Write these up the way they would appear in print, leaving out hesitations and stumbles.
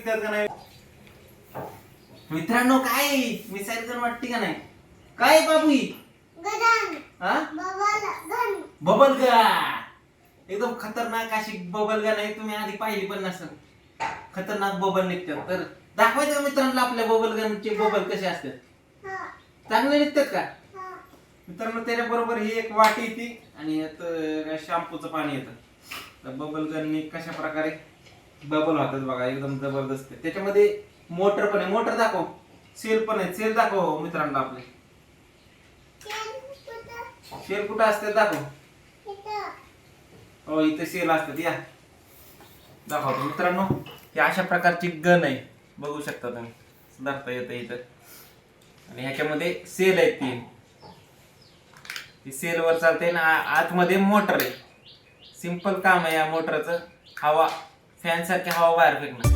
निघतात का नाही मित्रांनो? काय मिसाईल गन वाटते का नाही? काय बाबू बबल गन, एकदम खतरनाक अशी बबल गन आहे. तुम्ही आधी पाहिली पण नसेल. खतरनाक बबल निघतात. तर दाखवायचं का मित्रांनो आपल्या बबल गनचे बबल कसे असतात? चांगले निघतात का मित्रांनो? त्याच्या बरोबर ही एक वाटी येते आणि यात शॅम्पूचं पाणी येतं. तर बबल गनने कशा प्रकारे बबल होतात बघा, एकदम जबरदस्त. त्याच्यामध्ये मोटर पण आहे. मोटर दाखव. सेल पण आहे. सेल दाखव मित्रांनो. आपले सेल कुठं असतात दाखव. हो इथे सेल असतात. या दाखवतो मित्रांनो. ही अशा प्रकारची गन आहे, बघू शकता तुम्ही. धरता येतं इथं. आणि ह्याच्यामध्ये सेल आहेत ती सेल वर चालते ना. आतमध्ये मोटर आहे. सिंपल काम आहे या मोटरचं. हवा फॅन सारखी हवा बाहेर फेकणं.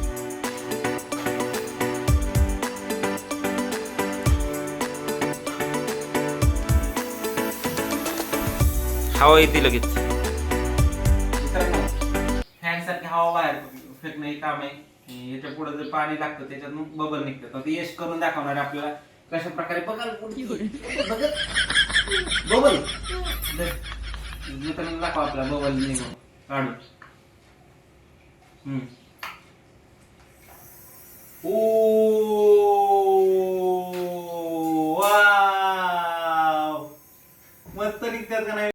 हवा येते लगेच मित्रांनो. फॅन सारखी हवा बाहेर फेकणं हे काम आहे. याच्या पुढे जर पाणी लागतं त्याच्यातून बबल निघतात. आता यश करून दाखवणार आहे आपल्याला कशा प्रकारे. बघाल बबल मित्रांनो, दाखव आपला बबल निघून काढून. ओ